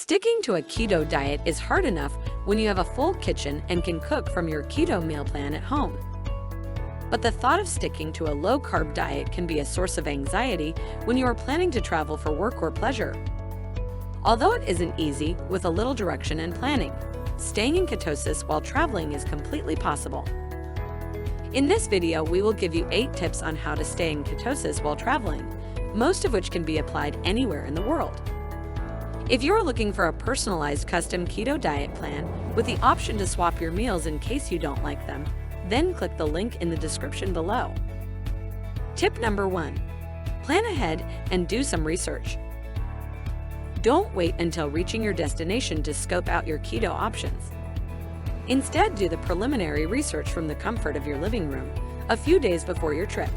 Sticking to a keto diet is hard enough when you have a full kitchen and can cook from your keto meal plan at home. But the thought of sticking to a low-carb diet can be a source of anxiety when you are planning to travel for work or pleasure. Although it isn't easy, with a little direction and planning, staying in ketosis while traveling is completely possible. In this video, we will give you 8 tips on how to stay in ketosis while traveling, most of which can be applied anywhere in the world. If you're looking for a personalized custom keto diet plan with the option to swap your meals in case you don't like them, then click the link in the description below. Tip number 1. Plan ahead and do some research. Don't wait until reaching your destination to scope out your keto options. Instead, do the preliminary research from the comfort of your living room a few days before your trip.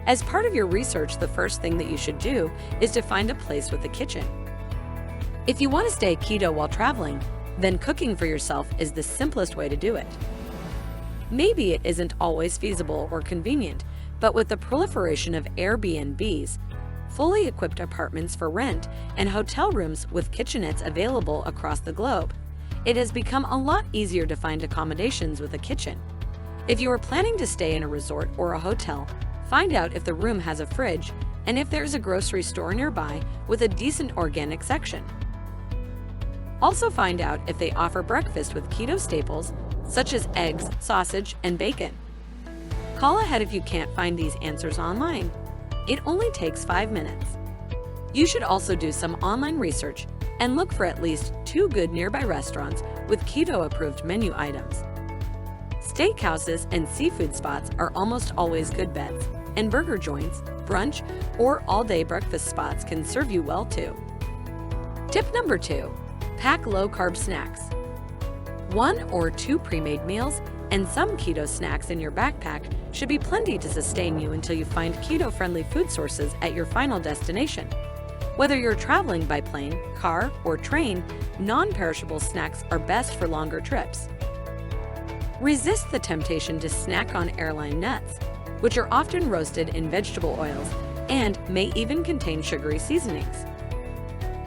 As part of your research, the first thing that you should do is to find a place with a kitchen. If you want to stay keto while traveling, then cooking for yourself is the simplest way to do it. Maybe it isn't always feasible or convenient, but with the proliferation of Airbnbs, fully equipped apartments for rent, and hotel rooms with kitchenettes available across the globe, it has become a lot easier to find accommodations with a kitchen. If you are planning to stay in a resort or a hotel, find out if the room has a fridge and if there's a grocery store nearby with a decent organic section. Also find out if they offer breakfast with keto staples such as eggs, sausage, and bacon. Call ahead if you can't find these answers online. It only takes 5 minutes. You should also do some online research and look for at least 2 good nearby restaurants with keto-approved menu items. Steakhouses and seafood spots are almost always good bets, and burger joints, brunch, or all-day breakfast spots can serve you well too. Tip number 2. Pack low-carb snacks. 1 or 2 pre-made meals and some keto snacks in your backpack should be plenty to sustain you until you find keto-friendly food sources at your final destination. Whether you're traveling by plane, car, or train, non-perishable snacks are best for longer trips. Resist the temptation to snack on airline nuts, which are often roasted in vegetable oils and may even contain sugary seasonings.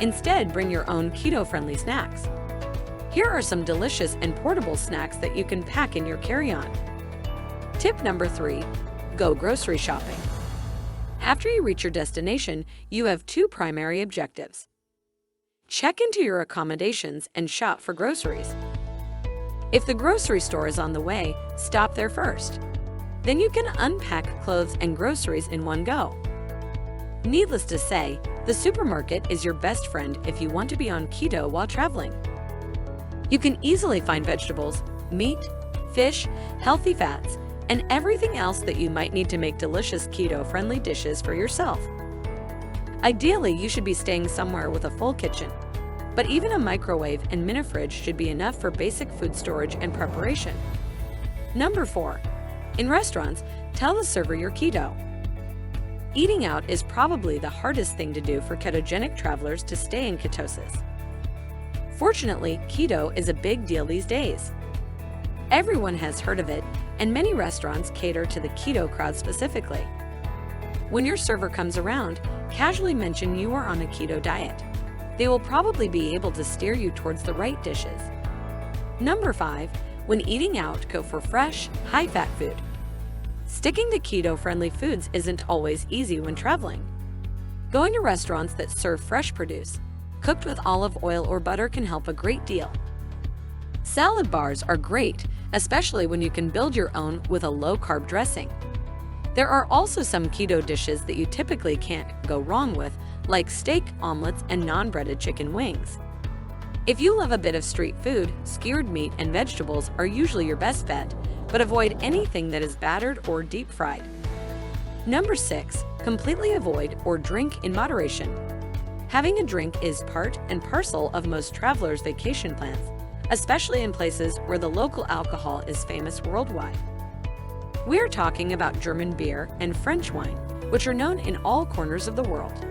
Instead, bring your own keto-friendly snacks. Here are some delicious and portable snacks that you can pack in your carry-on. Tip number 3. Go grocery shopping. After you reach your destination, you have 2 primary objectives. Check into your accommodations and shop for groceries. If the grocery store is on the way, stop there first. Then you can unpack clothes and groceries in one go. Needless to say, the supermarket is your best friend if you want to be on keto while traveling. You can easily find vegetables, meat, fish, healthy fats, and everything else that you might need to make delicious keto-friendly dishes for yourself. Ideally, you should be staying somewhere with a full kitchen, but even a microwave and mini-fridge should be enough for basic food storage and preparation. Number 4. In restaurants, tell the server you're keto. Eating out is probably the hardest thing to do for ketogenic travelers to stay in ketosis. Fortunately, keto is a big deal these days. Everyone has heard of it, and many restaurants cater to the keto crowd specifically. When your server comes around, casually mention you are on a keto diet. They will probably be able to steer you towards the right dishes. Number 5. When eating out, go for fresh, high-fat food. Sticking to keto-friendly foods isn't always easy when traveling. Going to restaurants that serve fresh produce, cooked with olive oil or butter, can help a great deal. Salad bars are great, especially when you can build your own with a low-carb dressing. There are also some keto dishes that you typically can't go wrong with, like steak, omelets, and non-breaded chicken wings. If you love a bit of street food, skewered meat and vegetables are usually your best bet, but avoid anything that is battered or deep-fried. Number 6. Completely avoid or drink in moderation. Having a drink is part and parcel of most travelers' vacation plans, especially in places where the local alcohol is famous worldwide. We're talking about German beer and French wine, which are known in all corners of the world.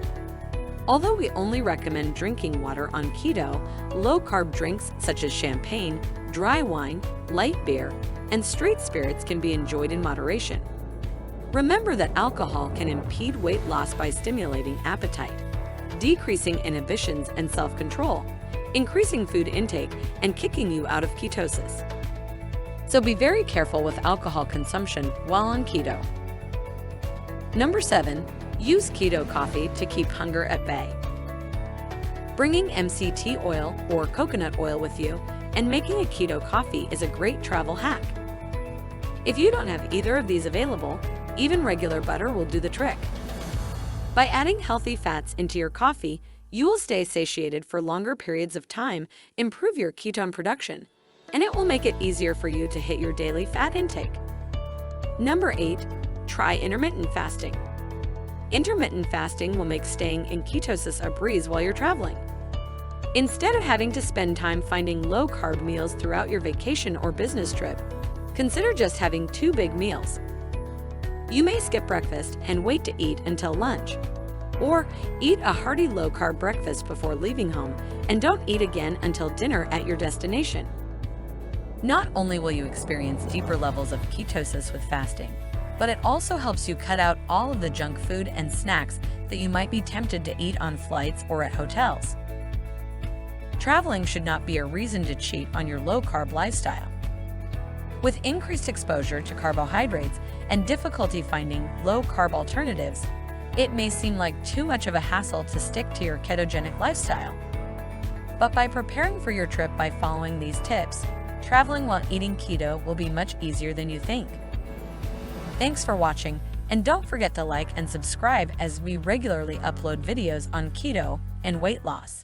Although we only recommend drinking water on keto, low-carb drinks such as champagne, dry wine, light beer, and straight spirits can be enjoyed in moderation. Remember that alcohol can impede weight loss by stimulating appetite, decreasing inhibitions and self-control, increasing food intake and kicking you out of ketosis. So be very careful with alcohol consumption while on keto. Number 7. Use keto coffee to keep hunger at bay. Bringing MCT oil or coconut oil with you and making a keto coffee is a great travel hack. If you don't have either of these available, even regular butter will do the trick. By adding healthy fats into your coffee, you will stay satiated for longer periods of time, improve your ketone production, and it will make it easier for you to hit your daily fat intake. Number 8. Try intermittent fasting. Intermittent fasting will make staying in ketosis a breeze while you're traveling. Instead of having to spend time finding low-carb meals throughout your vacation or business trip, consider just having 2 big meals. You may skip breakfast and wait to eat until lunch, or eat a hearty low-carb breakfast before leaving home and don't eat again until dinner at your destination. Not only will you experience deeper levels of ketosis with fasting, but it also helps you cut out all of the junk food and snacks that you might be tempted to eat on flights or at hotels. Traveling should not be a reason to cheat on your low-carb lifestyle. With increased exposure to carbohydrates and difficulty finding low-carb alternatives, it may seem like too much of a hassle to stick to your ketogenic lifestyle. But by preparing for your trip by following these tips, traveling while eating keto will be much easier than you think. Thanks for watching, and don't forget to like and subscribe as we regularly upload videos on keto and weight loss.